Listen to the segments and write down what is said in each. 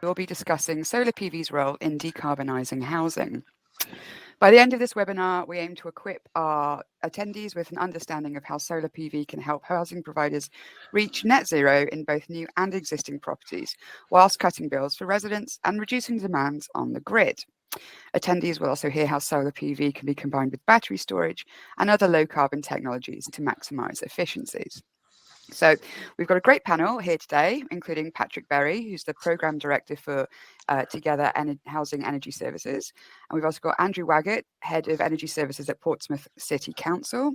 we'll be discussing solar PV's role in decarbonising housing. By the end of this webinar, we aim to equip our attendees with an understanding of how solar PV can help housing providers reach net zero in both new and existing properties, whilst cutting bills for residents and reducing demands on the grid. Attendees will also hear how solar PV can be combined with battery storage and other low carbon technologies to maximise efficiencies. So we've got a great panel here today, including Patrick Berry, who's the Programme Director for Together Housing Energy Services. And we've also got Andrew Waggett, Head of Energy Services at Portsmouth City Council.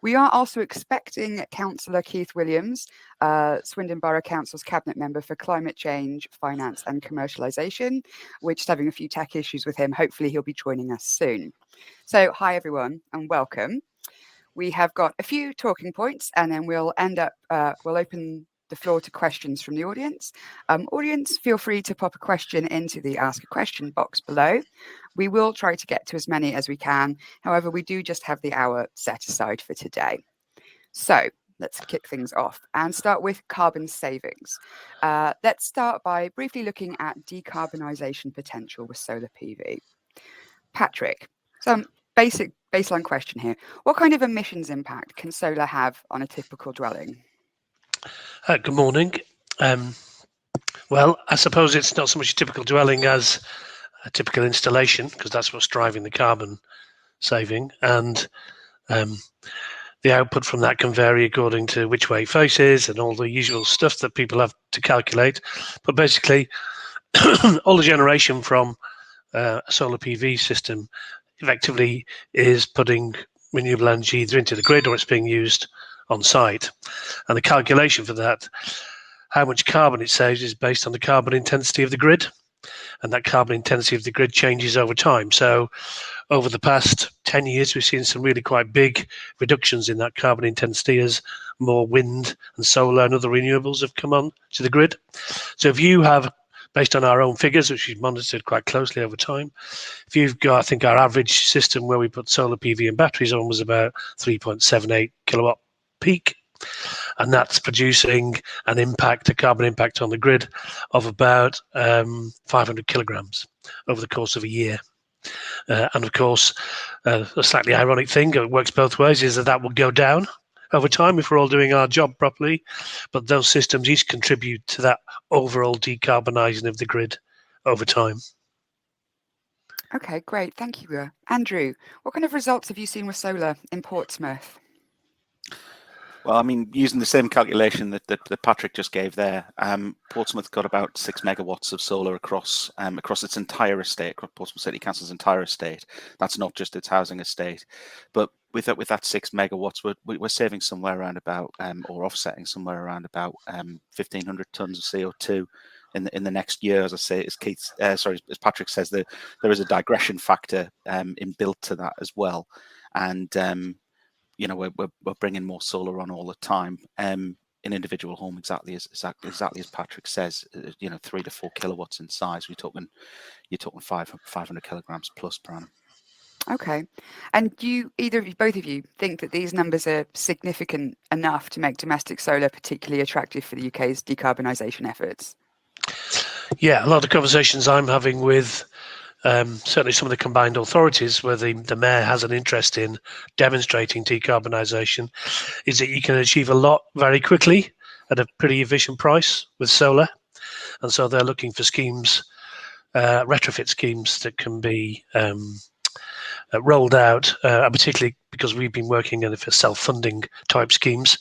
We are also expecting Councillor Keith Williams, Swindon Borough Council's Cabinet Member for Climate Change, Finance and Commercialisation. We're just having a few tech issues with him. Hopefully he'll be joining us soon. So hi everyone and welcome. We have got a few talking points and then we'll open the floor to questions from the audience. Audience, feel free to pop a question into the Ask a Question box below. We will try to get to as many as we can. However, we do just have the hour set aside for today. So let's kick things off and start with carbon savings. Let's start by briefly looking at decarbonisation potential with solar PV. Patrick, some basic baseline question here. What kind of emissions impact can solar have on a typical dwelling? Good morning. Well, I suppose it's not so much a typical dwelling as a typical installation, because that's what's driving the carbon saving. And the output from that can vary according to which way it faces and all the usual stuff that people have to calculate. But basically, all the generation from a solar PV system effectively is putting renewable energy either into the grid or it's being used on site. And the calculation for that, how much carbon it saves, is based on the carbon intensity of the grid. And that carbon intensity of the grid changes over time. So over the past 10 years, we've seen some really quite big reductions in that carbon intensity as more wind and solar and other renewables have come on to the grid. So if you have, based on our own figures, which we've monitored quite closely over time, if you've got, I think our average system where we put solar PV and batteries on was about 3.78 kilowatt peak. And that's producing an impact, a carbon impact on the grid of about 500 kilograms over the course of a year. And of course, a slightly ironic thing, it works both ways, is that will go down over time if we're all doing our job properly. But those systems each contribute to that overall decarbonising of the grid over time. Okay, great. Thank you. Andrew, what kind of results have you seen with solar in Portsmouth? Well, I mean, using the same calculation that Patrick just gave there, Portsmouth got about 6 megawatts of solar across its entire estate, across Portsmouth City Council's entire estate. That's not just its housing estate, but with that 6 megawatts, we're saving somewhere around about, or offsetting somewhere around about 1,500 tons of CO2 in the next year. As I say, as Patrick says, there is a digression factor inbuilt to that as well, and you know, we're bringing more solar on all the time. In individual home, exactly as Patrick says, you know, 3 to 4 kilowatts in size. You're talking 500 kilograms plus per annum. Okay, and do you, both of you, think that these numbers are significant enough to make domestic solar particularly attractive for the UK's decarbonisation efforts? Yeah, a lot of conversations I'm having with certainly some of the combined authorities where the mayor has an interest in demonstrating decarbonisation is that you can achieve a lot very quickly at a pretty efficient price with solar. And so they're looking for schemes, retrofit schemes that can be rolled out, particularly because we've been working in for self-funding type schemes.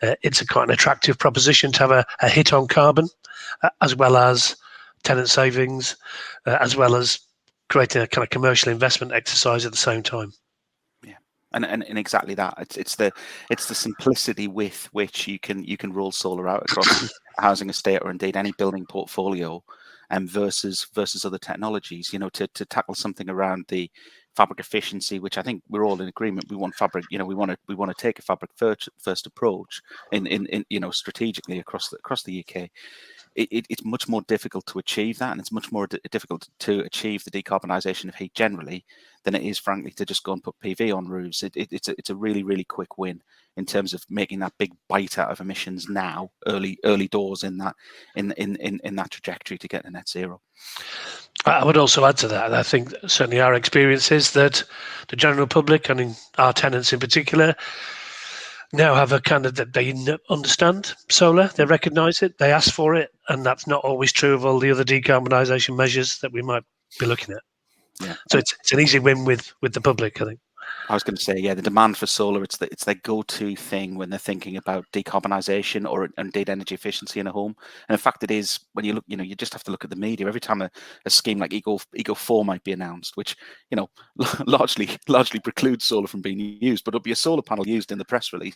It's quite an attractive proposition to have a hit on carbon, as well as tenant savings, as well as creating a kind of commercial investment exercise at the same time. Yeah, and exactly that. It's the simplicity with which you can roll solar out across a housing estate or indeed any building portfolio, versus other technologies. You know, to tackle something around the fabric efficiency, which I think we're all in agreement. We want fabric. You know, we want to take a fabric first approach in you know, strategically across the UK. it's much more difficult to achieve that, and it's much more difficult to achieve the decarbonisation of heat generally than it is, frankly, to just go and put PV on roofs. It's a really, really quick win in terms of making that big bite out of emissions now, early doors in that trajectory to get to net zero. I would also add to that. I think certainly our experience is that the general public, and our tenants in particular, now have a kind of that they understand solar, they recognise it, they ask for it, and that's not always true of all the other decarbonisation measures that we might be looking at. Yeah. So it's an easy win with the public, I think. I was going to say, yeah, the demand for solar, it's their go-to thing when they're thinking about decarbonisation or indeed energy efficiency in a home. And in fact, it is when you look, you just have to look at the media. Every time a scheme like Eco 4 might be announced, which, largely precludes solar from being used, but it'll be a solar panel used in the press release.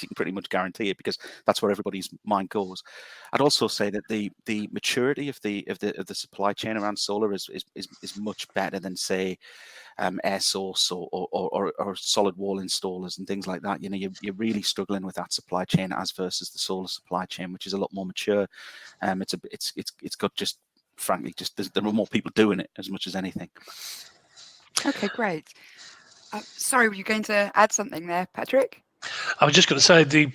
You can pretty much guarantee it because that's where everybody's mind goes. I'd also say that the maturity of the supply chain around solar is much better than, say, air source or solid wall installers and things like that. You're really struggling with that supply chain as versus the solar supply chain, which is a lot more mature. It's got just, frankly, there are more people doing it as much as anything. Okay, great. Sorry, were you going to add something there, Patrick? I was just going to say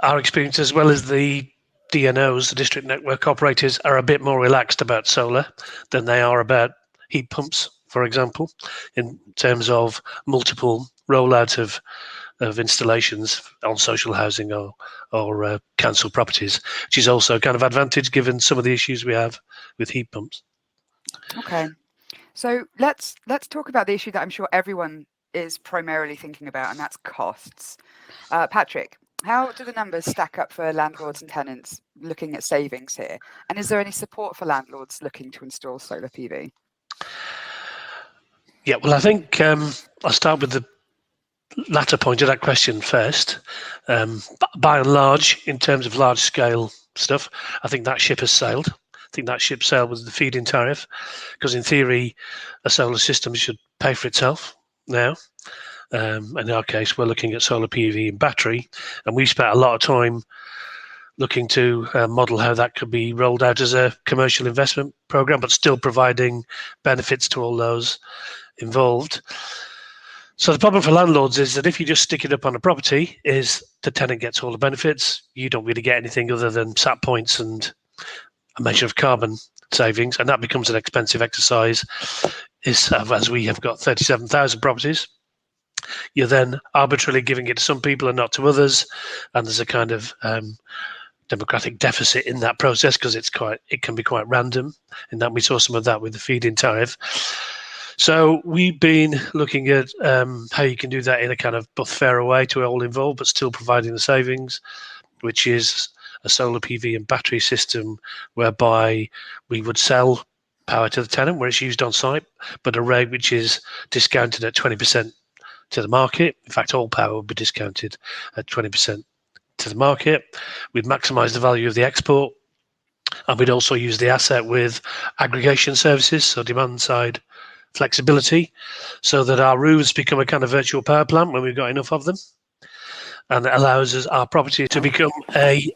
our experience, as well as the DNOs, the district network operators, are a bit more relaxed about solar than they are about heat pumps, for example, in terms of multiple rollout of installations on social housing or council properties, which is also kind of advantage given some of the issues we have with heat pumps. Okay, so let's talk about the issue that I'm sure everyone is primarily thinking about, and that's costs. Patrick, how do the numbers stack up for landlords and tenants looking at savings here? And is there any support for landlords looking to install solar PV? Yeah, well, I think I'll start with the latter point of that question first. By and large, in terms of large scale stuff, I think that ship has sailed. I think that ship sailed with the Feedin Tariff, because in theory, a solar system should pay for itself now. In our case, we're looking at solar PV and battery, and we spent a lot of time looking to model how that could be rolled out as a commercial investment program, but still providing benefits to all those involved. So the problem for landlords is that if you just stick it up on a property, is the tenant gets all the benefits. You don't really get anything other than SAT points and a measure of carbon savings, and that becomes an expensive exercise. As we have got 37,000 properties, you're then arbitrarily giving it to some people and not to others, and there's a kind of democratic deficit in that process because it can be quite random. In that we saw some of that with the feed-in tariff. So we've been looking at how you can do that in a kind of both fairer way to all involved, but still providing the savings, which is a solar PV and battery system whereby we would sell power to the tenant where it's used on site, but a rate which is discounted at 20% to the market. In fact, all power would be discounted at 20% to the market. We'd maximise the value of the export, and we'd also use the asset with aggregation services, so demand side flexibility, so that our roofs become a kind of virtual power plant when we've got enough of them, and it allows us our property to become the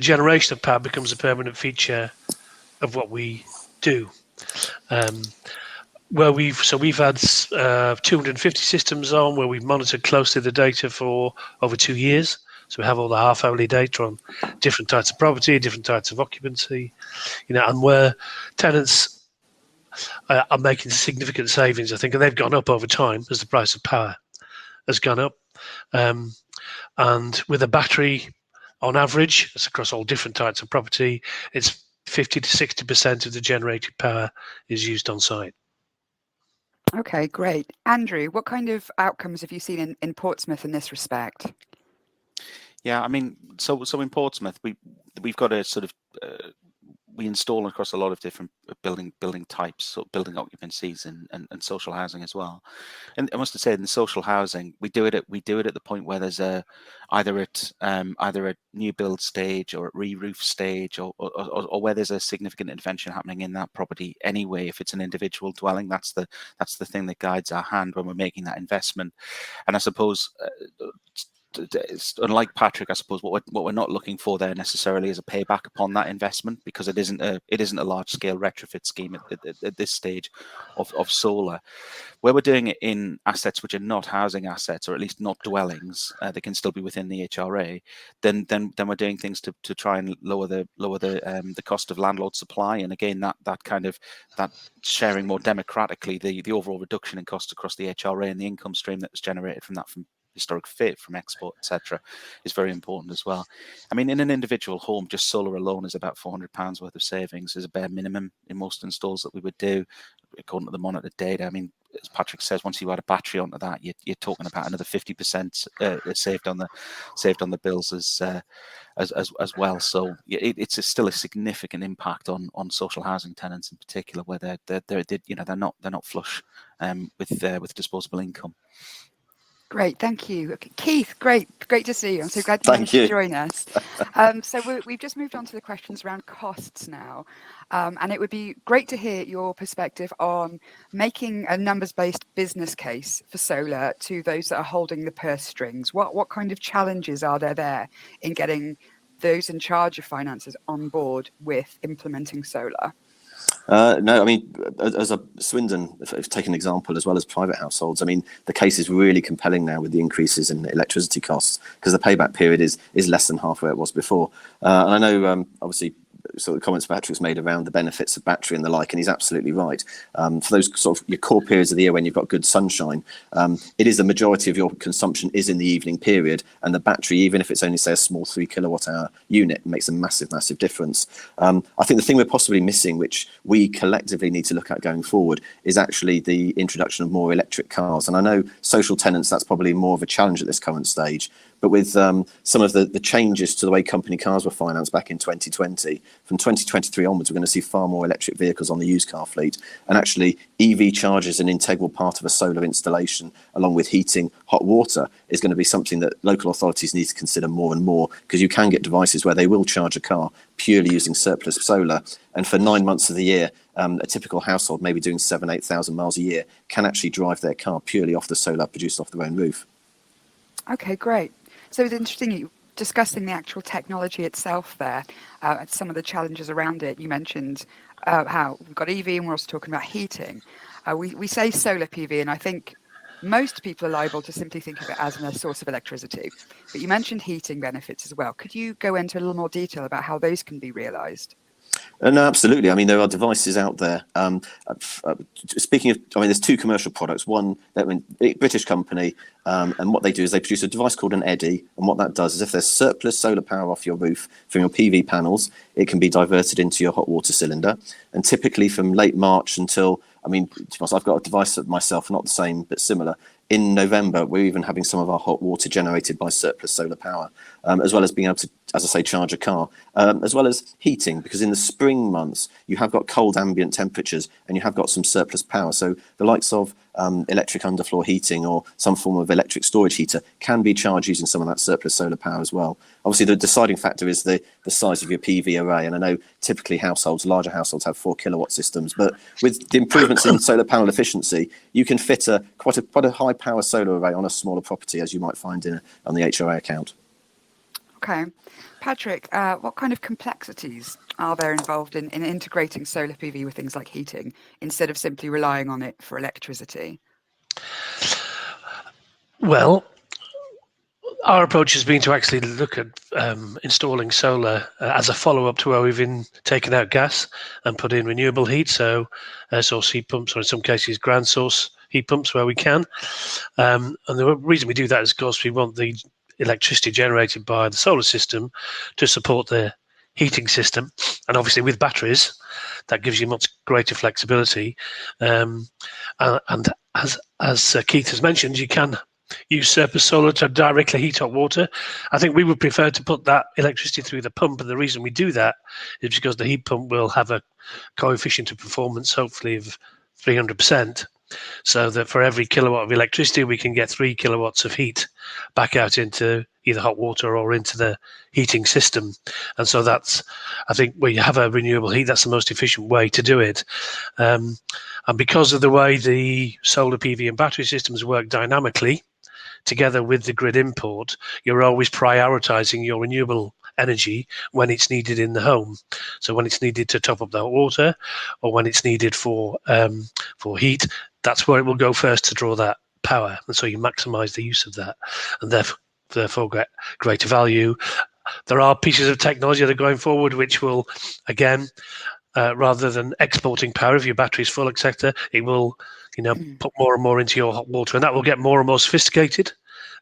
generation of power becomes a permanent feature of what we do. We've had 250 systems on where we've monitored closely the data for over 2 years. So we have all the half-hourly data on different types of property, different types of occupancy, and where tenants are making significant savings, I think, and they've gone up over time as the price of power has gone up. And with a battery, on average, it's across all different types of property, it's 50 to 60% of the generated power is used on site. Okay, great. Andrew, what kind of outcomes have you seen in Portsmouth in this respect? Yeah, I mean, so in Portsmouth, we've got a sort of we install across a lot of different building types, so building occupancies and social housing as well. And I must say, in the social housing, we do it at the point where there's either at a new build stage or at re-roof stage, or where there's a significant intervention happening in that property anyway. If it's an individual dwelling, that's the thing that guides our hand when we're making that investment. And I suppose it's unlike Patrick, I suppose what we're not looking for there necessarily is a payback upon that investment, because it isn't a large scale retrofit scheme at this stage of solar. Where we're doing it in assets which are not housing assets, or at least not dwellings, they can still be within the HRA. Then we're doing things to try and lower the cost of landlord supply, and again that sharing more democratically the overall reduction in costs across the HRA and the income stream that was generated from that, from historic fit, from export, etc., is very important as well. I mean, in an individual home, just solar alone is about £400 worth of savings, is a bare minimum in most installs that we would do, according to the monitored data. I mean, as Patrick says, once you add a battery onto that, you're talking about another 50% saved on the bills as well. So it's still a significant impact on social housing tenants in particular, where they're not flush with disposable income. Great, thank you. Okay, Keith, great to see you. I'm so glad you Thank managed you. to join us. So we've just moved on to the questions around costs now. And it would be great to hear your perspective on making a numbers-based business case for solar to those that are holding the purse strings. What kind of challenges are there in getting those in charge of finances on board with implementing solar? No, I mean, as a Swindon, if take an example, as well as private households, I mean, the case is really compelling now with the increases in electricity costs, because the payback period is less than half where it was before. And I know, obviously, sort of comments Patrick's made around the benefits of battery and the like, and he's absolutely right. For those sort of your core periods of the year when you've got good sunshine, it is the majority of your consumption is in the evening period, and the battery, even if it's only say a small 3 kilowatt hour unit, makes a massive difference. I think the thing we're possibly missing, which we collectively need to look at going forward, is actually the introduction of more electric cars. And I know social tenants, that's probably more of a challenge at this current stage. But with some of the changes to the way company cars were financed back in 2020, from 2023 onwards, we're going to see far more electric vehicles on the used car fleet. And actually, EV charge is an integral part of a solar installation, along with heating, hot water, is going to be something that local authorities need to consider more and more, because you can get devices where they will charge a car purely using surplus solar. And for 9 months of the year, a typical household, maybe doing 7,000-8,000 miles a year, can actually drive their car purely off the solar produced off their own roof. Okay, great. So it's interesting you discussing the actual technology itself there, and some of the challenges around it. You mentioned how we've got EV and we're also talking about heating. We say solar PV, and I think most people are liable to simply think of it as a source of electricity. But you mentioned heating benefits as well. Could you go into a little more detail about how those can be realised? No, absolutely. I mean, there are devices out there. Speaking of, I mean, there's two commercial products. One, British company, and what they do is they produce a device called an Eddy. And what that does is if there's surplus solar power off your roof from your PV panels, it can be diverted into your hot water cylinder. And typically from late March until, I mean, I've got a device myself, not the same, but similar. In November, we're even having some of our hot water generated by surplus solar power, as well as being able to, as I say, charge a car, as well as heating, because in the spring months, you have got cold ambient temperatures and you have got some surplus power. So the likes of electric underfloor heating or some form of electric storage heater can be charged using some of that surplus solar power as well. Obviously, the deciding factor is the size of your PV array. And I know typically larger households have 4 kilowatt systems, but with the improvements in solar panel efficiency, you can fit quite a high power solar array on a smaller property, as you might find on the HRA account. Okay. Patrick, what kind of complexities are there involved in integrating solar PV with things like heating instead of simply relying on it for electricity? Well, our approach has been to actually look at installing solar as a follow-up to where we've taken out gas and put in renewable heat, so air source heat pumps, or in some cases ground source heat pumps where we can. And the reason we do that is, of course, we want the electricity generated by the solar system to support the heating system, and obviously with batteries that gives you much greater flexibility, and as Keith has mentioned, you can use surplus solar to directly heat hot water. I think we would prefer to put that electricity through the pump, and the reason we do that is because the heat pump will have a coefficient of performance hopefully of 300%, so that for every kilowatt of electricity we can get 3 kilowatts of heat back out into either hot water or into the heating system. And so that's, I think, where you have a renewable heat, that's the most efficient way to do it. And because of the way the solar PV and battery systems work dynamically, together with the grid import, you're always prioritising your renewable energy when it's needed in the home. So when it's needed to top up that water, or when it's needed for heat, that's where it will go first to draw that power. And so you maximise the use of that, and therefore get greater value. There are pieces of technology that are going forward which will, again, rather than exporting power, if your battery's full, etc., it will, put more and more into your hot water, and that will get more and more sophisticated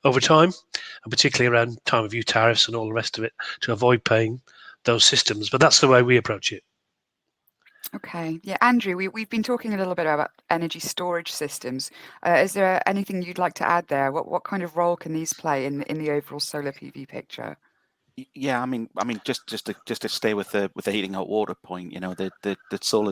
over time, and particularly around time of use tariffs and all the rest of it, to avoid paying those systems. But that's the way we approach it. Okay. Yeah, Andrew, we've been talking a little bit about energy storage systems. Is there anything you'd like to add there? What kind of role can these play in the overall solar PV picture? Yeah, I mean, just to stay with the heating hot water point, the solar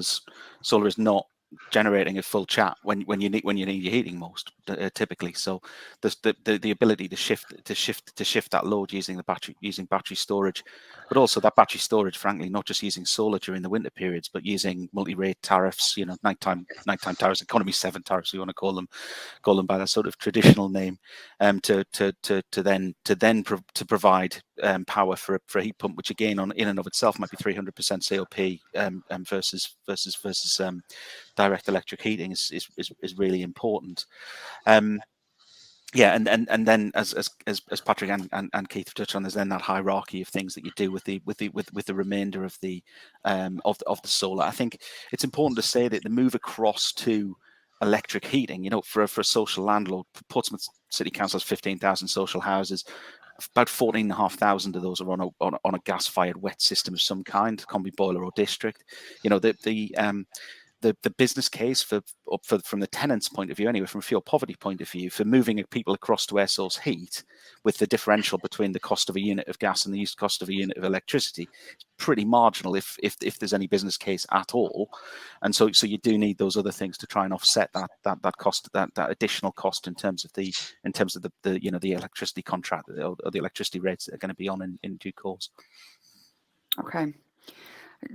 is not generating a full chat when you need your heating most typically. So the ability to shift that load using battery storage, but also that battery storage, frankly, not just using solar during the winter periods, but using multi-rate tariffs, nighttime tariffs, economy 7 tariffs, we want to call them by that sort of traditional name, to provide power for a heat pump, which again in and of itself might be 300% COP versus direct electric heating is really important. Yeah, and then as Patrick and Keith touched on, there's then that hierarchy of things that you do with the remainder of the solar. I think it's important to say that the move across to electric heating, for a social landlord, Portsmouth City Council has 15,000 social houses. About 14,500 of those are on a gas-fired wet system of some kind, combi boiler or district. The business case from the tenant's point of view, anyway, from a fuel poverty point of view, for moving people across to air source heat, with the differential between the cost of a unit of gas and the cost of a unit of electricity, it's pretty marginal if there's any business case at all. And so you do need those other things to try and offset that cost, that additional cost in terms of the electricity contract or the electricity rates that are going to be on in due course. Okay.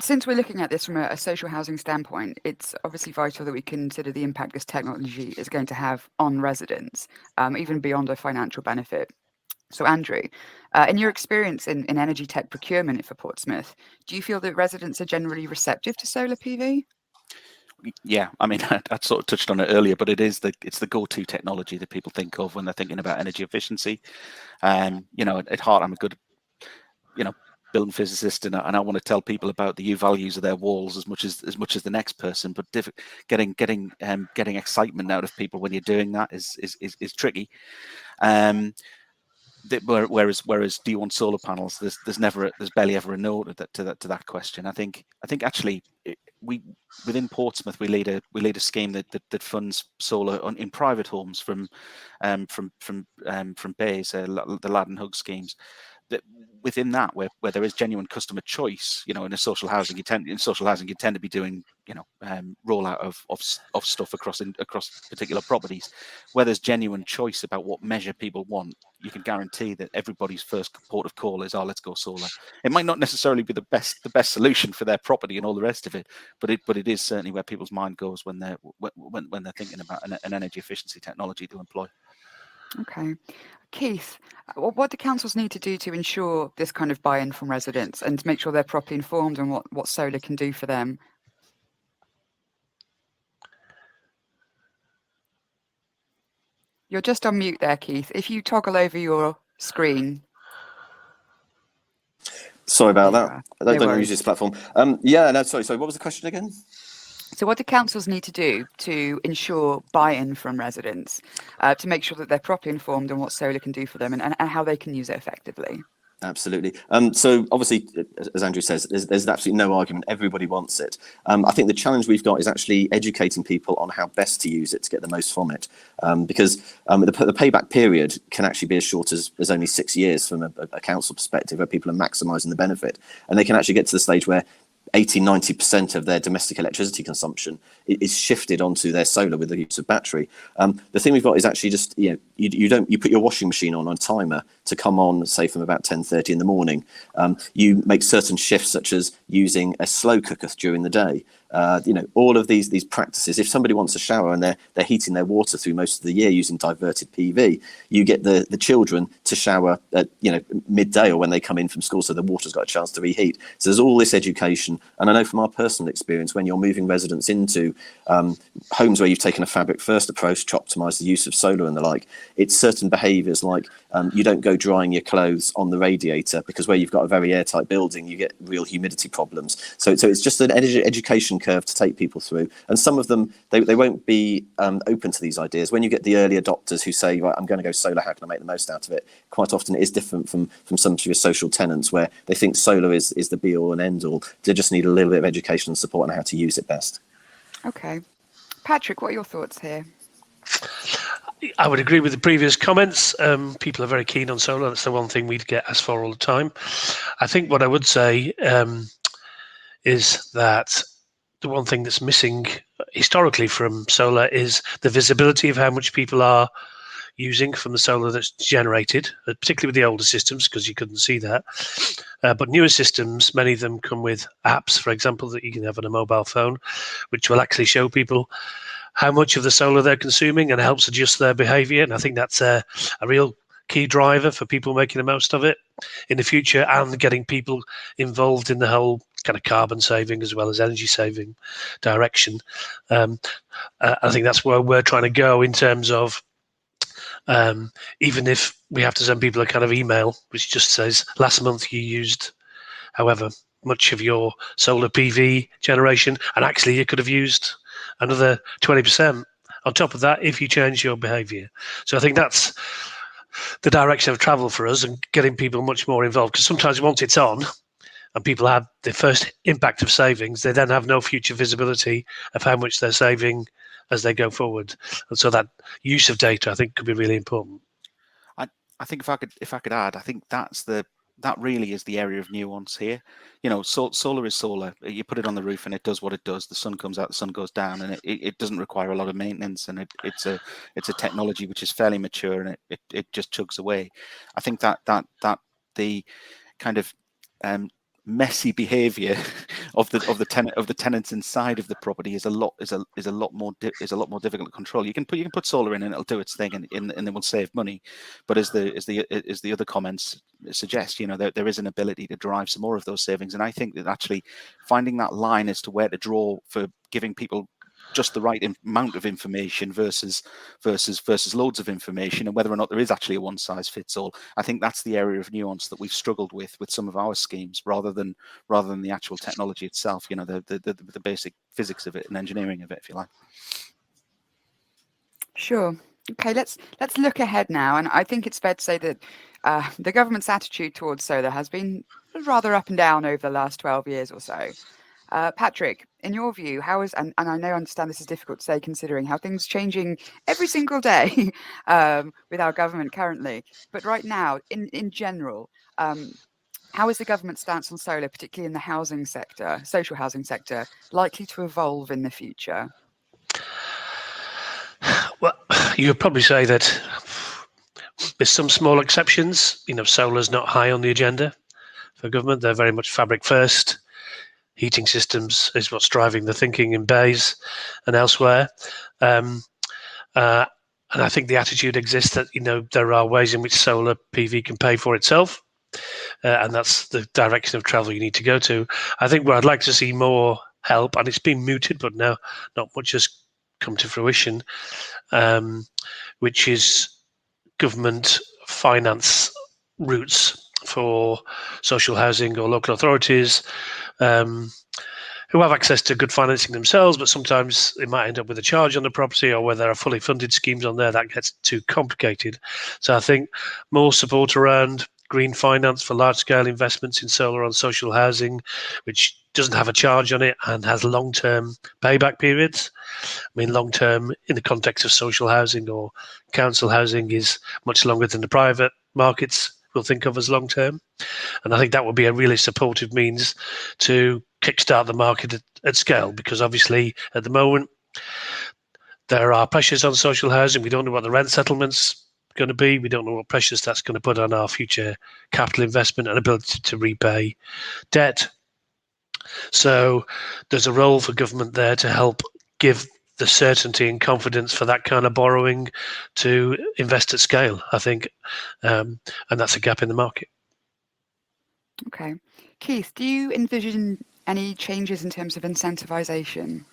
Since we're looking at this from a social housing standpoint, it's obviously vital that we consider the impact this technology is going to have on residents, even beyond a financial benefit. So, Andrew, in your experience in energy tech procurement for Portsmouth, do you feel that residents are generally receptive to solar PV? Yeah, I mean, I sort of touched on it earlier, but it's the go-to technology that people think of when they're thinking about energy efficiency. At heart, I'm a good, building physicist, and I want to tell people about the U values of their walls as much as the next person. But getting excitement out of people when you're doing that is tricky. Whereas do you want solar panels? There's barely ever a no to that question. I think actually within Portsmouth we lead a scheme that funds solar in private homes from BAYS, the Lad and Hug schemes. That within that, where there is genuine customer choice, in social housing, you tend to be doing, rollout of stuff across particular properties. Where there's genuine choice about what measure people want, you can guarantee that everybody's first port of call is, let's go solar. It might not necessarily be the best solution for their property and all the rest of it, but it is certainly where people's mind goes when they're thinking about an energy efficiency technology to employ. Okay. Keith, what do councils need to do to ensure this kind of buy-in from residents and to make sure they're properly informed on what solar can do for them? You're just on mute there, Keith. If you toggle over your screen. Sorry about that. I don't worries. use this platform. Sorry. What was the question again? So what do councils need to do to ensure buy-in from residents to make sure that they're properly informed on what solar can do for them and how they can use it effectively? Absolutely. So obviously, as Andrew says, there's absolutely no argument. Everybody wants it. I think the challenge we've got is actually educating people on how best to use it to get the most from it. Because the payback period can actually be as short as only 6 years from a council perspective, where people are maximising the benefit. And they can actually get to the stage where 80-90% of their domestic electricity consumption is shifted onto their solar with the use of battery. The thing we've got is actually just you put your washing machine on a timer to come on, say, from about 10:30 in the morning. You make certain shifts, such as using a slow cooker during the day, all of these practices. If somebody wants a shower and they're heating their water through most of the year using diverted PV, you get the children to shower at midday or when they come in from school, so the water's got a chance to reheat. So there's all this education, and I know from our personal experience, when you're moving residents into homes where you've taken a fabric first approach to optimise the use of solar and the like, it's certain behaviours like you don't go drying your clothes on the radiator, because where you've got a very airtight building, you get real humidity problems. So it's just an education curve to take people through, and some of them they won't be open to these ideas. When you get the early adopters who say, right, I'm going to go solar, how can I make the most out of it? Quite often it is different from some of your social tenants, where they think solar is the be all and end all. They just need a little bit of education and support on how to use it best. Okay, Patrick, what are your thoughts here? I would agree with the previous comments. People are very keen on solar. That's the one thing we get asked for all the time. I think what I would say is that the one thing that's missing historically from solar is the visibility of how much people are using from the solar that's generated, particularly with the older systems, because you couldn't see that. But newer systems, many of them come with apps, for example, that you can have on a mobile phone, which will actually show people how much of the solar they're consuming and helps adjust their behaviour. And I think that's a real key driver for people making the most of it in the future, and getting people involved in the whole kind of carbon saving as well as energy saving direction. I think that's where we're trying to go in terms of even if we have to send people a kind of email which just says last month you used however much of your solar PV generation, and actually you could have used another 20% on top of that if you change your behaviour. So I think that's the direction of travel for us, and getting people much more involved, because sometimes once it's on and people have the first impact of savings, they then have no future visibility of how much they're saving as they go forward. And so that use of data, I think, could be really important. I think if I could add, I think that really is the area of nuance here. Solar is solar. You put it on the roof and it does what it does. The sun comes out, the sun goes down, and it doesn't require a lot of maintenance, and it's a technology which is fairly mature, and it just chugs away. I think that the kind of messy behaviour of the tenants inside of the property is a lot more difficult to control. You can put solar in and it'll do its thing, and it will save money. But as the other comments suggest, there is an ability to drive some more of those savings. And I think that actually finding that line as to where to draw for giving people just the right amount of information versus loads of information, and whether or not there is actually a one size fits all. I think that's the area of nuance that we've struggled with some of our schemes, rather than the actual technology itself. The basic physics of it and engineering of it, if you like. Sure. Okay, let's look ahead now, and I think it's fair to say that the government's attitude towards solar has been rather up and down over the last 12 years or so. Patrick, in your view, how is, and I understand this is difficult to say considering how things changing every single day with our government currently, but right now, in general, how is the government stance on solar, particularly in the housing sector, social housing sector, likely to evolve in the future? Well, you would probably say that with some small exceptions, solar's not high on the agenda for government. They're very much fabric first. Heating systems is what's driving the thinking in bays and elsewhere. And I think the attitude exists that, there are ways in which solar PV can pay for itself. And that's the direction of travel you need to go to. I think where I'd like to see more help, and it's been mooted, but now not much has come to fruition, which is government finance routes for social housing or local authorities who have access to good financing themselves, but sometimes they might end up with a charge on the property, or where there are fully funded schemes on there, that gets too complicated. So I think more support around green finance for large-scale investments in solar on social housing, which doesn't have a charge on it and has long-term payback periods. I mean, long-term in the context of social housing or council housing is much longer than the private markets will think of as long-term. And I think that would be a really supportive means to kickstart the market at scale, because obviously at the moment there are pressures on social housing. We don't know what the rent settlement's going to be. We don't know what pressures that's going to put on our future capital investment and ability to repay debt. So there's a role for government there to help give the certainty and confidence for that kind of borrowing to invest at scale, I think, and that's a gap in the market. Okay. Keith, do you envision any changes in terms of incentivisation?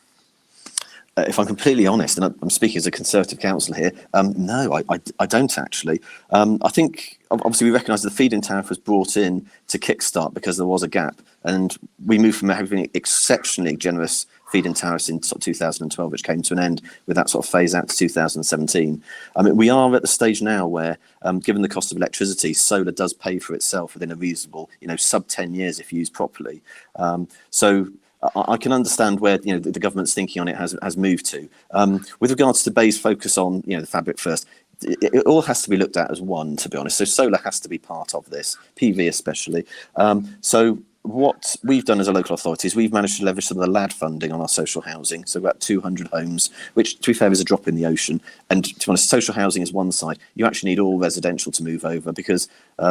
If I'm completely honest, and I'm speaking as a Conservative councillor here, no, I don't actually. I think, obviously, we recognise the feed-in tariff was brought in to kickstart because there was a gap, and we moved from having exceptionally generous feed-in tariffs in sort of 2012, which came to an end with that sort of phase out to 2017. I mean, we are at the stage now where, given the cost of electricity, solar does pay for itself within a reasonable, sub 10 years if used properly. So I can understand where the government's thinking on it has moved to. With regards to Bay's focus on the fabric first, it all has to be looked at as one, to be honest. So solar has to be part of this, PV especially. So what we've done as a local authority is we've managed to leverage some of the LAD funding on our social housing. So about 200 homes, which to be fair is a drop in the ocean. And to be honest, social housing is one side. You actually need all residential to move over because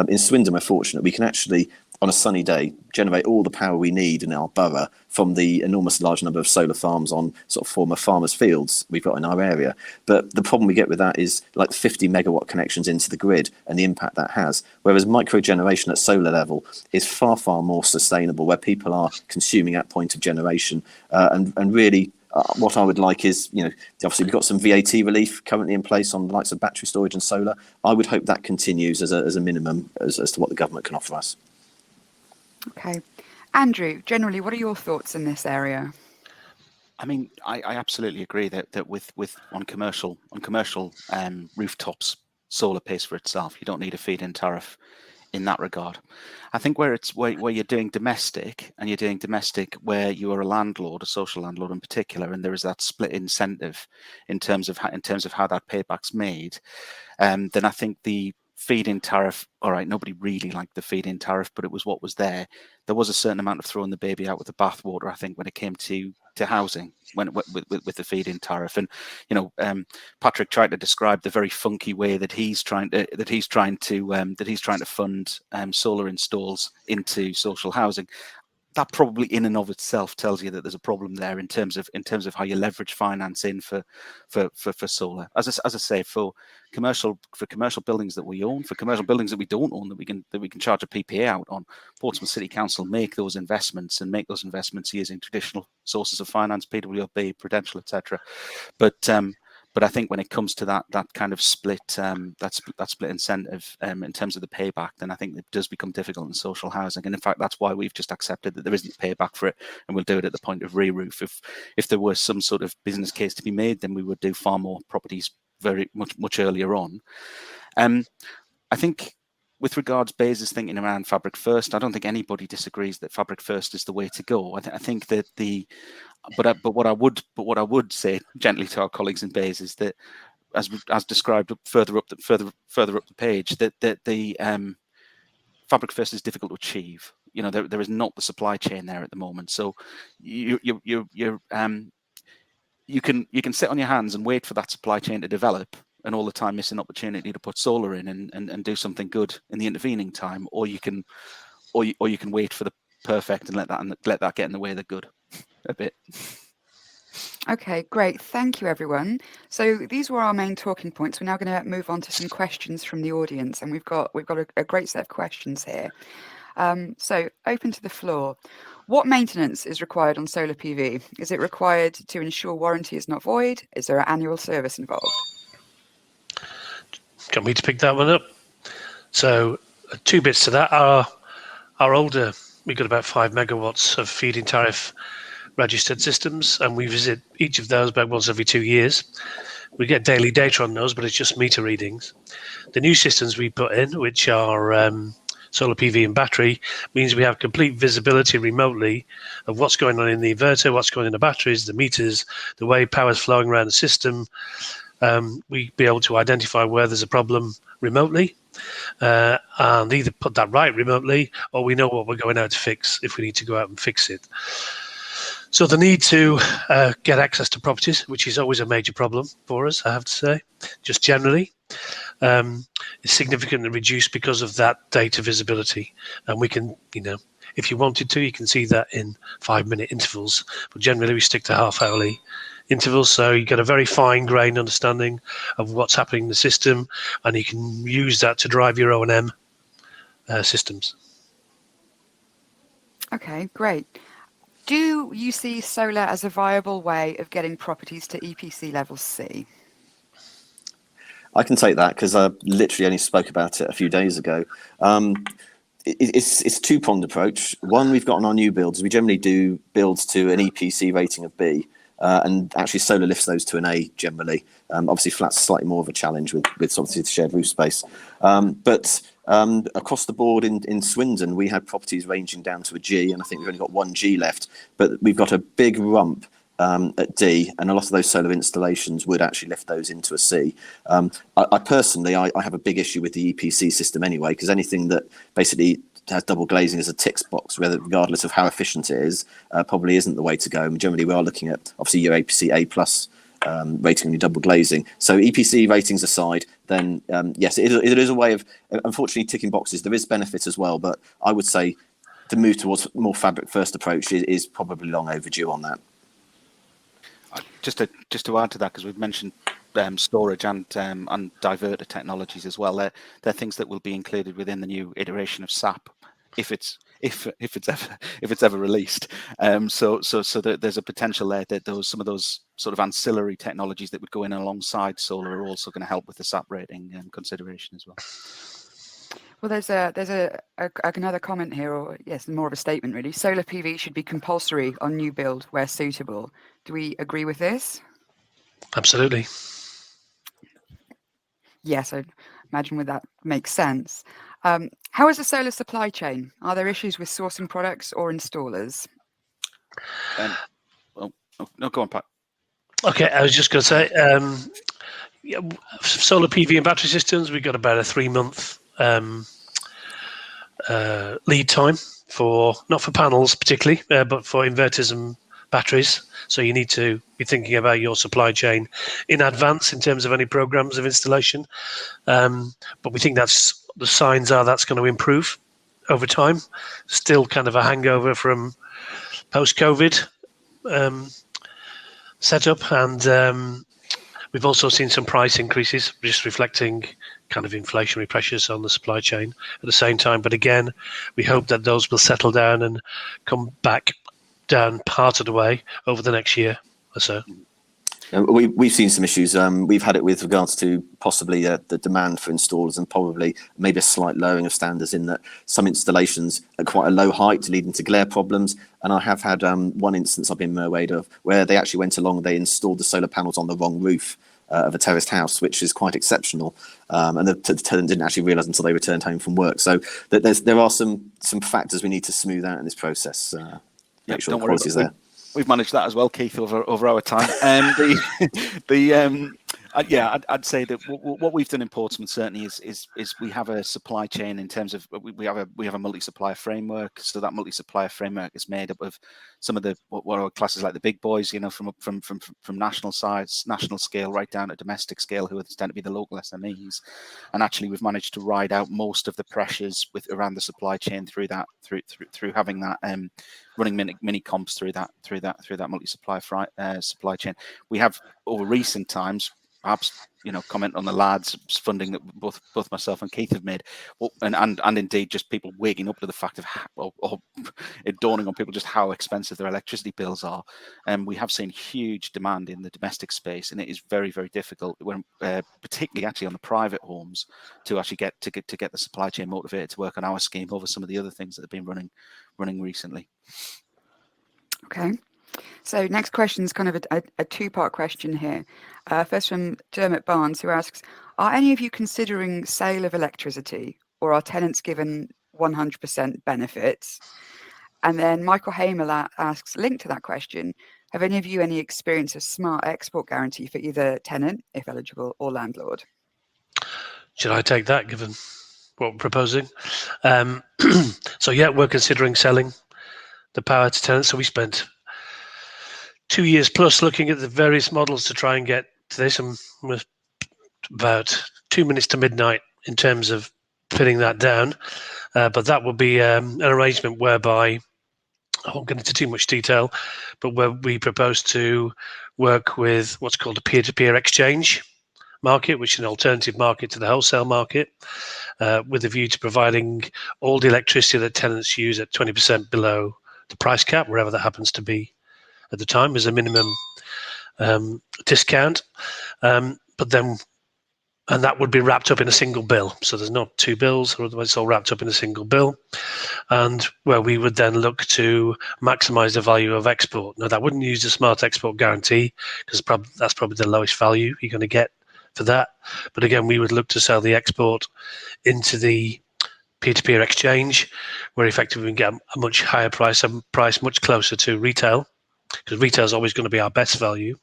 in Swindon, we're fortunate we can actually, on a sunny day, generate all the power we need in our borough from the enormous large number of solar farms on sort of former farmers' fields we've got in our area. But the problem we get with that is like 50 megawatt connections into the grid and the impact that has. Whereas micro generation at solar level is far, far more sustainable, where people are consuming at point of generation. And really, what I would like is, obviously we've got some VAT relief currently in place on the likes of battery storage and solar. I would hope that continues as a minimum as to what the government can offer us. Okay. Andrew, generally, what are your thoughts in this area? I mean, I absolutely agree that with on commercial rooftops, solar pays for itself. You don't need a feed-in tariff in that regard. I think where you're doing domestic, and you're doing domestic where you are a landlord, a social landlord in particular, and there is that split incentive in terms of how that payback's made, then I think the feed-in tariff, all right, nobody really liked the feed-in tariff, but it was what was there. There was a certain amount of throwing the baby out with the bathwater, I think, when it came to housing, with the feed-in tariff. And Patrick tried to describe the very funky way that he's trying to fund solar installs into social housing. That probably in and of itself tells you that there's a problem there in terms of how you leverage finance in for solar. As I say, for commercial buildings that we own, for commercial buildings that we don't own, that we can charge a PPA out on, Portsmouth City Council make those investments using traditional sources of finance, PWB, Prudential, etc. But I think when it comes to that kind of split, that split incentive in terms of the payback, then I think it does become difficult in social housing. And in fact, that's why we've just accepted that there isn't payback for it, and we'll do it at the point of re-roof. If there was some sort of business case to be made, then we would do far more properties very much earlier on. I think with regards Bayes' thinking around Fabric First, I don't think anybody disagrees that Fabric First is the way to go. I think that But what I would say gently to our colleagues in Bayes is that, as described further up the page, that the Fabric First is difficult to achieve. There is not the supply chain there at the moment. So you can sit on your hands and wait for that supply chain to develop, and all the time miss an opportunity to put solar in and do something good in the intervening time, or you can wait for the perfect and let that get in the way of the good a bit. Okay, great. Thank you, everyone. So these were our main talking points. We're now going to move on to some questions from the audience, and we've got a great set of questions here. So open to the floor. What maintenance is required on solar PV? Is it required to ensure warranty is not void? Is there an annual service involved? Do you want me to pick that one up? So 2 bits to that. Our older, we've got about 5 megawatts of feed-in tariff registered systems, and we visit each of those about once every 2 years. We get daily data on those, but it's just meter readings. The new systems we put in, which are solar PV and battery, means we have complete visibility remotely of what's going on in the inverter, what's going on in the batteries, the meters, the way power's flowing around the system. We be able to identify where there's a problem remotely, and either put that right remotely, or we know what we're going out to fix if we need to go out and fix it. So the need to get access to properties, which is always a major problem for us, I have to say, just generally, is significantly reduced because of that data visibility. And we can, If you wanted to, you can see that in 5-minute intervals, but generally we stick to half-hourly intervals, so you get a very fine-grained understanding of what's happening in the system, and you can use that to drive your O&M systems. Okay, great. Do you see solar as a viable way of getting properties to EPC Level C? I can take that because I literally only spoke about it a few days ago. It's a two-pronged approach. One we've got on our new builds, we generally do builds to an EPC rating of B, and actually solar lifts those to an A generally. Obviously flats slightly more of a challenge with obviously the shared roof space. But across the board in Swindon, we had properties ranging down to a G, and I think we've only got one G left, but we've got a big rump at D, and a lot of those solar installations would actually lift those into a C. I personally, I have a big issue with the EPC system anyway, because anything that basically has double glazing as a ticks box, regardless of how efficient it is, probably isn't the way to go. And generally, we are looking at obviously your EPC A plus rating on your double glazing. So EPC ratings aside, then yes, it is a way of unfortunately ticking boxes. There is benefit as well, but I would say the move towards more fabric first approach is probably long overdue on that. Just to add to that, because we've mentioned storage and diverter technologies as well. They're things that will be included within the new iteration of SAP, if it's ever released. So there's a potential there that some of those sort of ancillary technologies that would go in alongside solar are also going to help with the SAP rating consideration as well. Well, there's another comment here, or yes, more of a statement really. Solar PV should be compulsory on new build where suitable. Do we agree with this? Absolutely. Yes, I imagine that makes sense. How is the solar supply chain? Are there issues with sourcing products or installers? No, go on, Pat. Okay, I was just going to say, solar PV and battery systems, we've got about a 3-month lead time not for panels particularly, but for inverters and batteries. So you need to be thinking about your supply chain in advance in terms of any programs of installation. But we think the signs are that's going to improve over time. Still kind of a hangover from post-COVID setup, and we've also seen some price increases, just reflecting kind of inflationary pressures on the supply chain at the same time. But again, we hope that those will settle down and come back down part of the way over the next year or so. We've seen some issues. We've had it with regards to possibly the demand for installers, and probably maybe a slight lowering of standards in that some installations at quite a low height leading to glare problems. And I have had one instance I've been murwayed of where they actually went along and they installed the solar panels on the wrong roof of a terraced house, which is quite exceptional. And the tenant didn't actually realise until they returned home from work. So there are some factors we need to smooth out in this process. Make sure the quality is there. We've managed that as well, Keith, over our time. I'd say that what we've done in Portsmouth certainly is we have a supply chain in terms of we have a multi-supplier framework. So that multi-supplier framework is made up of some of the what are classes like the big boys, from national scale right down to domestic scale, who tend to be the local SMEs. And actually, we've managed to ride out most of the pressures around the supply chain through having that running mini comps through that multi-supply supply chain. We have over recent times, perhaps comment on the lads funding that both myself and Keith have made, and indeed just people waking up to the fact of or it dawning on people just how expensive their electricity bills are. And we have seen huge demand in the domestic space, and it is very, very difficult when particularly actually on the private homes to actually get the supply chain motivated to work on our scheme over some of the other things that have been running recently. Okay. So next question is kind of a two-part question here. First from Dermot Barnes, who asks, are any of you considering sale of electricity, or are tenants given 100% benefits? And then Michael Hamer asks, linked to that question, have any of you any experience of smart export guarantee for either tenant, if eligible, or landlord? Should I take that, given what we're proposing? So yeah, we're considering selling the power to tenants. So we spent 2 years plus looking at the various models to try and get to this, and we're about 2 minutes to midnight in terms of pinning that down. but that would be an arrangement whereby, I won't get into too much detail, but where we propose to work with what's called a peer-to-peer exchange market, which is an alternative market to the wholesale market, with a view to providing all the electricity that tenants use at 20% below the price cap, wherever that happens to be at the time, as a minimum discount. But then, and that would be wrapped up in a single bill. So there's not two bills, or otherwise it's all wrapped up in a single bill. And where we would then look to maximise the value of export. Now, that wouldn't use the smart export guarantee, because that's probably the lowest value you're going to get for that. But again, we would look to sell the export into the peer-to-peer exchange, where effectively we can get a much higher price, a price much closer to retail, because retail is always going to be our best value.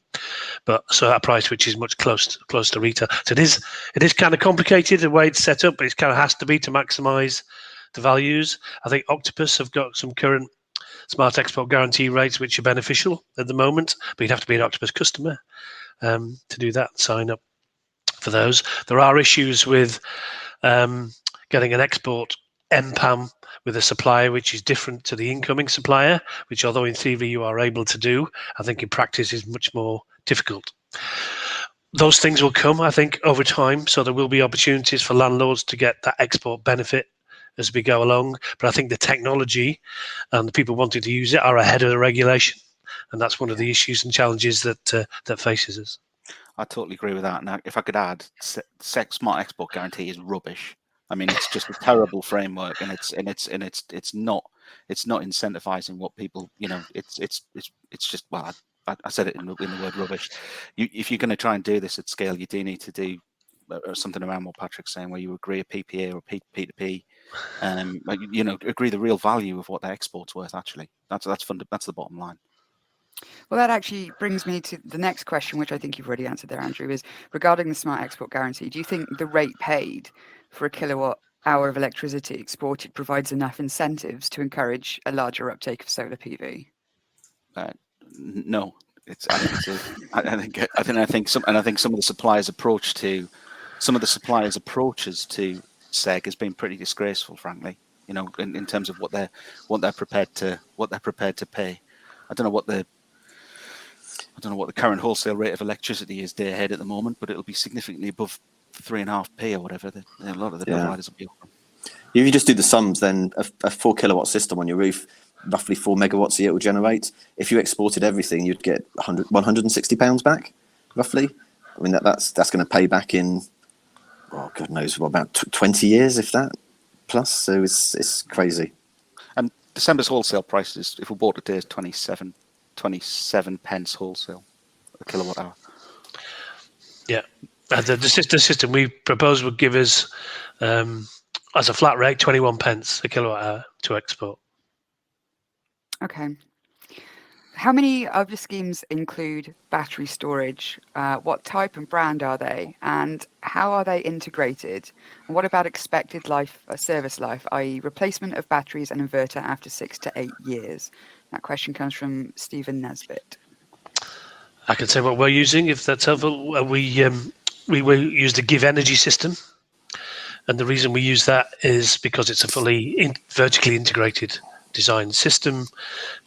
But so that price, which is much close to retail. So it is kind of complicated the way it's set up, but it kind of has to be to maximise the values. I think Octopus have got some current smart export guarantee rates which are beneficial at the moment, but you'd have to be an Octopus customer to do that and sign up for those. There are issues with getting an export MPAM with a supplier which is different to the incoming supplier, which although in theory you are able to do, I think in practice is much more difficult. Those things will come, I think, over time. So there will be opportunities for landlords to get that export benefit as we go along. But I think the technology and the people wanting to use it are ahead of the regulation. And that's one of the issues and challenges that faces us. I totally agree with that. Now, if I could add, smart export guarantee is rubbish. I mean, it's just a terrible framework, and it's not incentivizing what people, it's just, well, I said it in the word rubbish. If you're going to try and do this at scale, you do need to do something around what Patrick's saying, where you agree a PPA or P2P, agree the real value of what the export's worth. Actually, that's the bottom line. Well, that actually brings me to the next question, which I think you've already answered there, Andrew, is regarding the smart export guarantee. Do you think the rate paid for a kilowatt hour of electricity exported provides enough incentives to encourage a larger uptake of solar PV? No, I think some of the suppliers' approaches to SEG has been pretty disgraceful, frankly. In terms of what they're prepared to pay. I don't know what the current wholesale rate of electricity is day ahead at the moment, but it'll be significantly above 3.5p or whatever a lot of the providers will be offering. If you just do the sums, then a 4 kilowatt system on your roof, roughly 4 megawatts a year it will generate. If you exported everything, you'd get £160 back, roughly. I mean, that's going to pay back in, God knows, about 20 years, if that, plus. So it's crazy. And December's wholesale prices, if we bought it today, is 27 pence wholesale a kilowatt hour. Yeah, the system we propose would give us, as a flat rate, 21 pence a kilowatt hour to export. Okay. How many of your schemes include battery storage? What type and brand are they? And how are they integrated? And what about expected service life, i.e. replacement of batteries and inverter after 6 to 8 years? That question comes from Stephen Nesbitt. I can say what we're using, if that's helpful. We use the Give Energy system. And the reason we use that is because it's a fully vertically integrated design system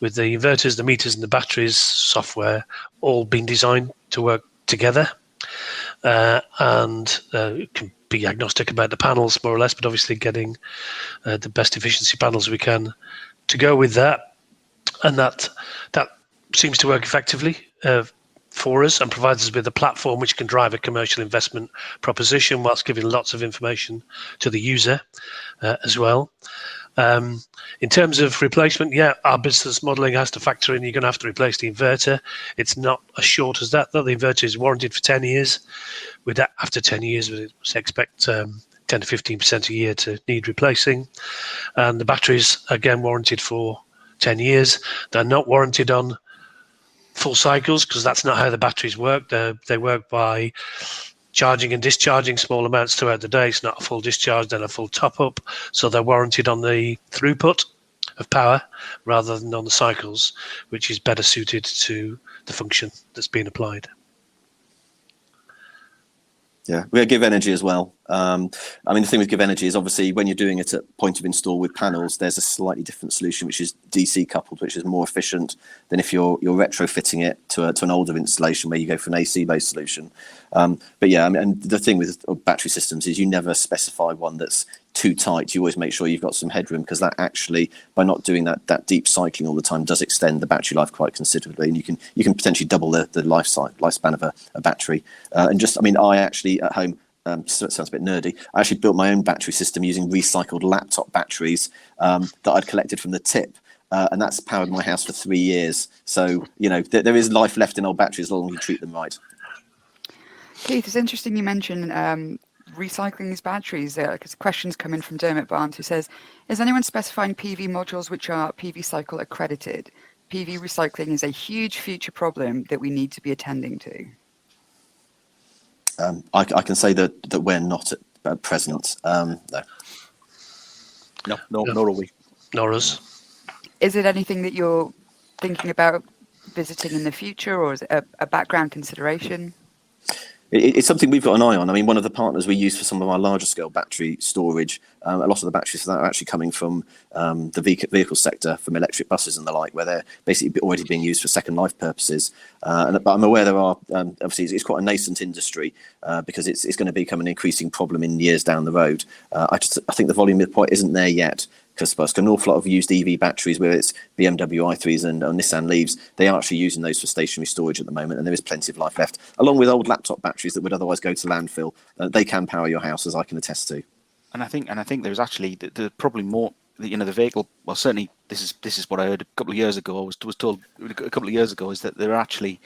with the inverters, the meters and the batteries software all being designed to work together, and can be agnostic about the panels more or less, but obviously getting the best efficiency panels we can to go with that, and that seems to work effectively for us and provides us with a platform which can drive a commercial investment proposition whilst giving lots of information to the user as well. In terms of replacement, our business modelling has to factor in you're going to have to replace the inverter. It's not as short as that, though. The inverter is warranted for 10 years. With that, after 10 years, we expect 10 to 15% a year to need replacing. And the batteries, again, warranted for 10 years. They're not warranted on full cycles because that's not how the batteries work. They work by charging and discharging small amounts throughout the day. It's not a full discharge, then a full top-up. So they're warranted on the throughput of power rather than on the cycles, which is better suited to the function that's being applied. Yeah, we give energy as well. I mean, the thing with give energy is obviously when you're doing it at point of install with panels, there's a slightly different solution, which is DC coupled, which is more efficient than if you're retrofitting it to an older installation where you go for an AC based solution. But yeah, I mean, and the thing with battery systems is you never specify one that's too tight. You always make sure you've got some headroom, because that actually, by not doing that deep cycling all the time, does extend the battery life quite considerably, and you can potentially double the lifespan of a battery. And just, I mean, I actually at home, so it sounds a bit nerdy, I actually built my own battery system using recycled laptop batteries that I'd collected from the tip. And that's powered my house for 3 years. So, you know, there is life left in old batteries as long as you treat them right. Keith, it's interesting you mentioned recycling these batteries, because questions come in from Dermot Barnes, who says, is anyone specifying PV modules which are PV cycle accredited? PV recycling is a huge future problem that we need to be attending to. I can say that we're not at present. No. Nor are we. Nor us. Is it anything that you're thinking about visiting in the future, or is it a background consideration? It's something we've got an eye on. I mean, one of the partners we use for some of our larger scale battery storage, a lot of the batteries for that are actually coming from the vehicle sector, from electric buses and the like, where they're basically already being used for second life purposes. But I'm aware there are, obviously, it's quite a nascent industry because it's going to become an increasing problem in years down the road. I think the volume of point isn't there yet, because there's an awful lot of used EV batteries, whether it's BMW i3s and Nissan Leafs, they are actually using those for stationary storage at the moment, and there is plenty of life left, along with old laptop batteries that would otherwise go to landfill. They can power your house, as I can attest to. And I think there's actually probably more. You know, the vehicle. Well, certainly this is what I heard a couple of years ago. I was told a couple of years ago is that there are actually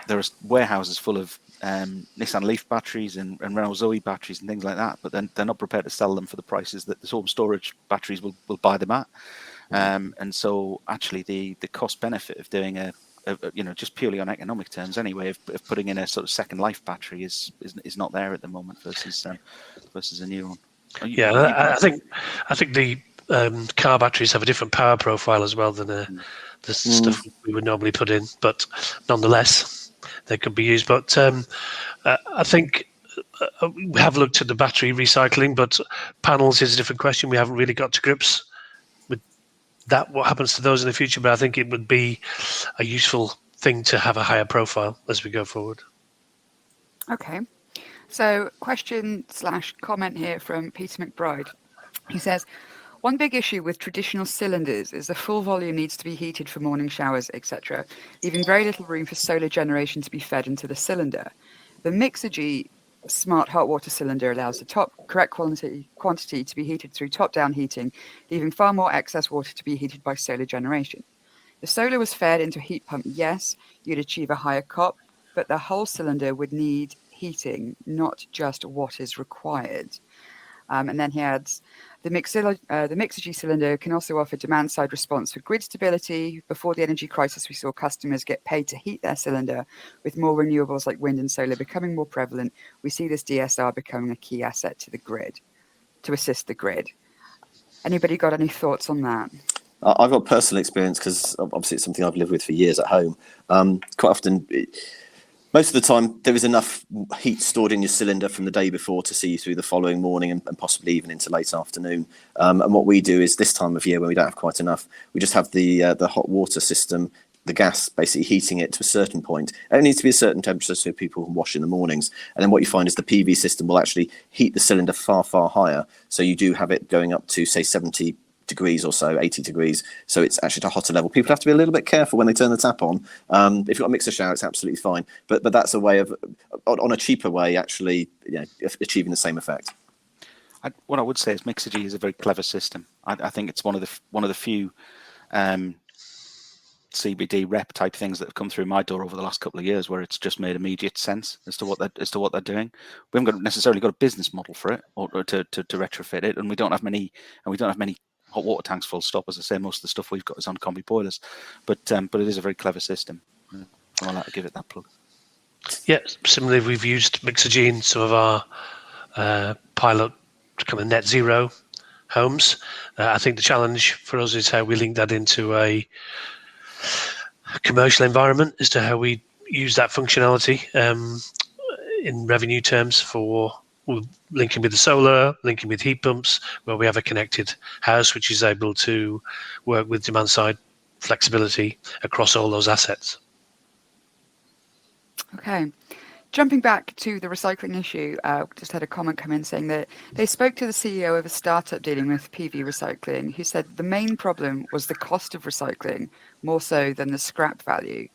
there are warehouses full of Nissan Leaf batteries and Renault Zoe batteries and things like that, but then they're not prepared to sell them for the prices that the home storage batteries will buy them at. And so actually the cost benefit of doing a you know, just purely on economic terms anyway, of putting in a sort of second life battery is not there at the moment versus a new one. I think the car batteries have a different power profile as well than the stuff we would normally put in, but nonetheless they could be used. But I think we have looked at the battery recycling, but panels is a different question. We haven't really got to grips with that, what happens to those in the future, but I think it would be a useful thing to have a higher profile as we go forward. Okay. So question/comment here from Peter McBride. He says, one big issue with traditional cylinders is the full volume needs to be heated for morning showers, etc., leaving very little room for solar generation to be fed into the cylinder. The Mixergy smart hot water cylinder allows the correct quantity to be heated through top-down heating, leaving far more excess water to be heated by solar generation. The solar was fed into a heat pump, yes, you'd achieve a higher COP, but the whole cylinder would need heating, not just what is required. And then he adds, the Mixergy cylinder can also offer demand-side response for grid stability. Before the energy crisis, we saw customers get paid to heat their cylinder. With more renewables like wind and solar becoming more prevalent, we see this DSR becoming a key asset to the grid, to assist the grid. Anybody got any thoughts on that? I've got personal experience, because obviously it's something I've lived with for years at home. Quite often, most of the time, there is enough heat stored in your cylinder from the day before to see you through the following morning and possibly even into late afternoon. And what we do is, this time of year when we don't have quite enough, we just have the hot water system, the gas basically heating it to a certain point. And it needs to be a certain temperature so people can wash in the mornings. And then what you find is the PV system will actually heat the cylinder far, far higher. So you do have it going up to, say, 70 degrees or so, 80 degrees, so it's actually at a hotter level. People have to be a little bit careful when they turn the tap on. If you've got a mixer shower, it's absolutely fine, but that's a way of, on a cheaper way, actually, you know, achieving the same effect. What I would say is Mixergy is a very clever system. I think it's one of the few CBD rep type things that have come through my door over the last couple of years, where it's just made immediate sense as to what they're doing. We haven't necessarily got a business model for it, or to retrofit it, and we don't have many hot water tanks, full stop. As I say, most of the stuff we've got is on combi boilers, but it is a very clever system. I like to give it that plug. Yeah, similarly, we've used Mixergy in some of our pilot kind of net zero homes. I think the challenge for us is how we link that into a commercial environment as to how we use that functionality. in revenue terms for linking with the solar, linking with heat pumps, where we have a connected house which is able to work with demand side flexibility across all those assets. Okay. Jumping back to the recycling issue, just had a comment come in saying that they spoke to the CEO of a startup dealing with PV recycling, who said the main problem was the cost of recycling more so than the scrap value.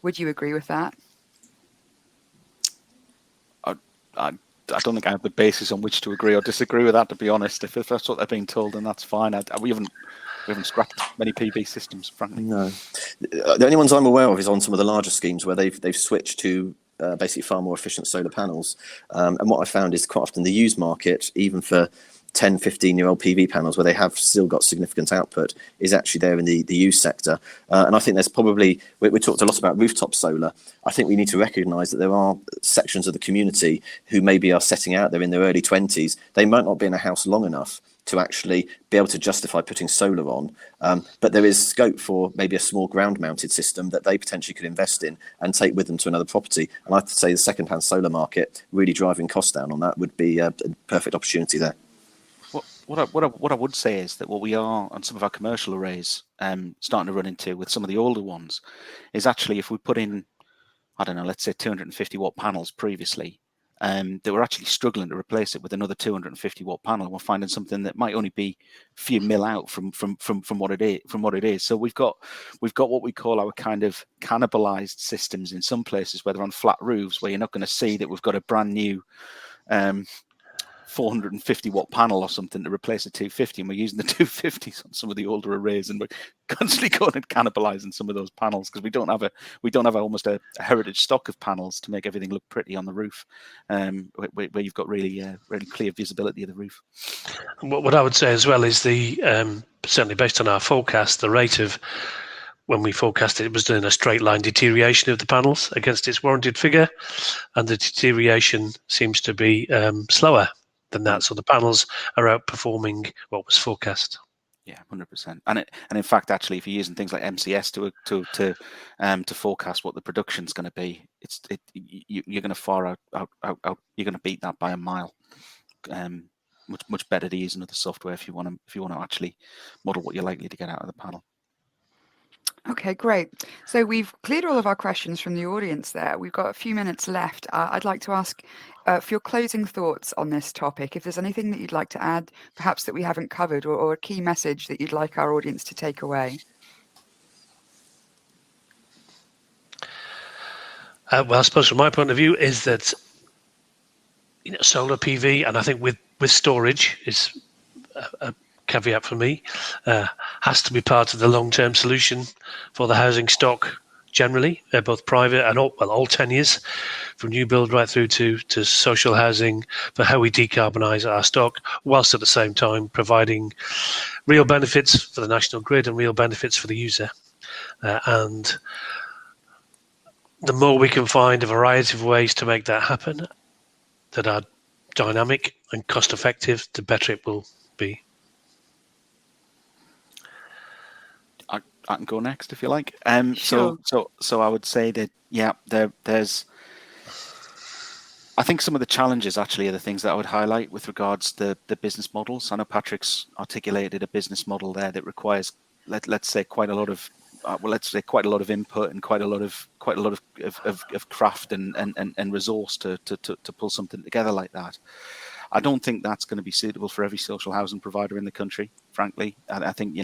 Would you agree with that? I don't think I have the basis on which to agree or disagree with that, to be honest. If that's what they're being told, then that's fine. We haven't scrapped many PV systems, frankly. No, the only ones I'm aware of is on some of the larger schemes where they've switched to basically far more efficient solar panels. And what I found is quite often the used market, even for 10, 15-year-old PV panels where they have still got significant output, is actually there in the used sector. And I think there's probably, we talked a lot about rooftop solar. I think we need to recognise that there are sections of the community who maybe are setting out there in their early 20s. They might not be in a house long enough to actually be able to justify putting solar on. But there is scope for maybe a small ground-mounted system that they potentially could invest in and take with them to another property. And I'd say the second-hand solar market, really driving costs down on that, would be a perfect opportunity there. What I would say is that what we are on some of our commercial arrays starting to run into with some of the older ones is actually if we put in, I don't know, let's say 250 watt panels previously, they were actually struggling to replace it with another 250 watt panel. We're finding something that might only be a few mil out from what it is. So we've got what we call our kind of cannibalized systems in some places where they're on flat roofs, where you're not going to see that we've got a brand new 450 watt panel or something to replace a 250, and we're using the 250s on some of the older arrays, and we're constantly going and cannibalizing some of those panels because we don't have almost a heritage stock of panels to make everything look pretty on the roof, where you've got really clear visibility of the roof. What I would say as well is certainly based on our forecast, the rate of when we forecasted it was doing a straight line deterioration of the panels against its warranted figure, and the deterioration seems to be slower than that. So the panels are outperforming what was forecast. Yeah, 100%. And in fact, actually, if you're using things like MCS to forecast what the production's going to be, you're going to you're going to beat that by a mile. Much better to use another software if you want to actually model what you're likely to get out of the panel. Okay, great. So we've cleared all of our questions from the audience there. We've got a few minutes left. I'd like to ask for your closing thoughts on this topic. If there's anything that you'd like to add, perhaps that we haven't covered, or a key message that you'd like our audience to take away. Well, I suppose from my point of view is that solar PV, and I think with storage is a caveat for me, has to be part of the long-term solution for the housing stock generally, both private and all tenures, from new build right through to social housing, for how we decarbonise our stock, whilst at the same time providing real benefits for the national grid and real benefits for the user. And the more we can find a variety of ways to make that happen that are dynamic and cost effective, the better it will be. I can go next if you like. Sure. So I would say that there's. I think some of the challenges actually are the things that I would highlight with regards to the business models. I know Patrick's articulated a business model there that requires, let's say, quite a lot of input and quite a lot of craft and resource to pull something together like that. I don't think that's going to be suitable for every social housing provider in the country, frankly. I think,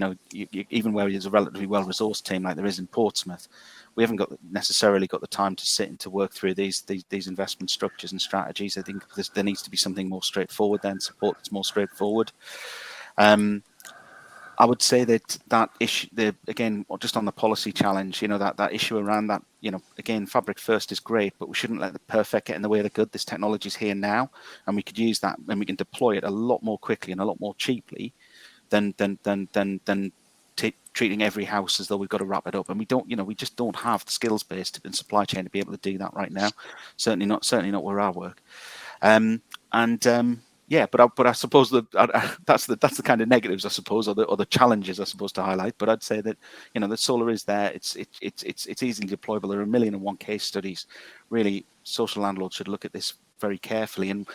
even where there's a relatively well-resourced team like there is in Portsmouth, we haven't necessarily got the time to sit and to work through these investment structures and strategies. I think there needs to be something more straightforward then, support that's more straightforward. I would say that issue, again, just on the policy challenge, that issue around that, again, fabric first is great, but we shouldn't let the perfect get in the way of the good. This technology is here now, and we could use that, and we can deploy it a lot more quickly and a lot more cheaply than treating every house as though we've got to wrap it up. And we just don't have the skills base in supply chain to be able to do that right now. Certainly not where I work. yeah, but I suppose that that's the kind of negatives, I suppose, or the challenges, I suppose, to highlight. But I'd say that the solar is there. It's easily deployable. There are 1,000,001 case studies. Really, social landlords should look at this very carefully, and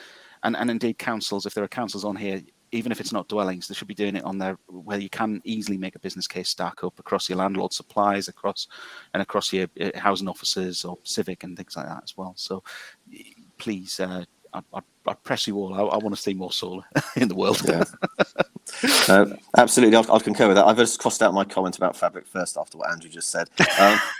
indeed councils, if there are councils on here, even if it's not dwellings, they should be doing it on there where you can easily make a business case stack up across your landlord supplies, across your housing officers or civic and things like that as well. So please, I press you all. I want to see more solar in the world. Yeah. Absolutely, I'll concur with that. I've just crossed out my comment about fabric first after what Andrew just said.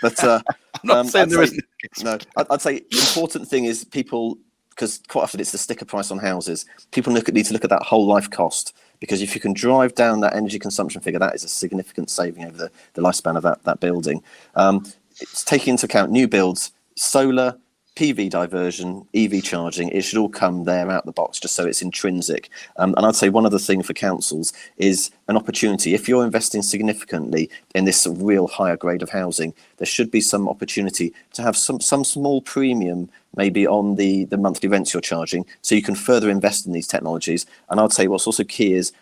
But I'm not saying there isn't. No, I'd say important thing is people, because quite often it's the sticker price on houses. People need to look at that whole life cost, because if you can drive down that energy consumption figure, that is a significant saving over the lifespan of that building. It's taking into account new builds, solar, PV diversion, EV charging. It should all come there out the box, just so it's intrinsic. And I'd say one other thing for councils is an opportunity. If you're investing significantly in this real higher grade of housing, there should be some opportunity to have some small premium maybe on the monthly rents you're charging, so you can further invest in these technologies. And I'd say what's also key is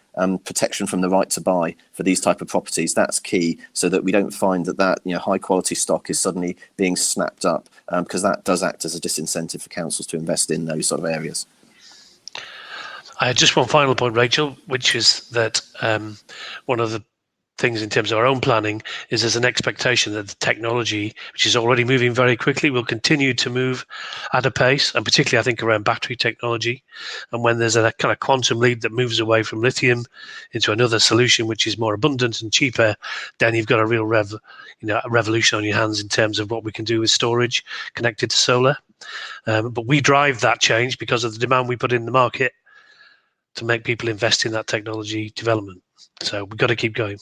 protection from the right to buy for these type of properties. That's key, so that we don't find that high quality stock is suddenly being snapped up, because that does act as a disincentive for councils to invest in those sort of areas. I had just one final point, Rachel, which is that one of the things in terms of our own planning is there's an expectation that the technology, which is already moving very quickly, will continue to move at a pace, and particularly I think around battery technology. And when there's a kind of quantum leap that moves away from lithium into another solution which is more abundant and cheaper, then you've got a real a revolution on your hands in terms of what we can do with storage connected to solar. But we drive that change because of the demand we put in the market to make people invest in that technology development. So we've got to keep going.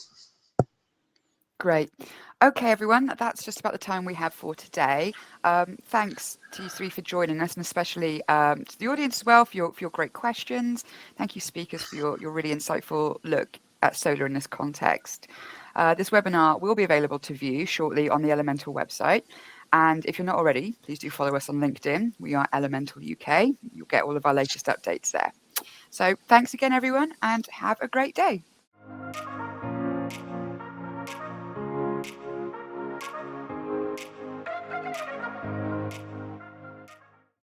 Great. Okay, everyone, that's just about the time we have for today. Thanks to you three for joining us, and especially to the audience as well for your great questions. Thank you, speakers, for your really insightful look at solar in this context. This webinar will be available to view shortly on the Elemental website. And if you're not already, please do follow us on LinkedIn. We are Elemental UK. You'll get all of our latest updates there. So thanks again, everyone, and have a great day.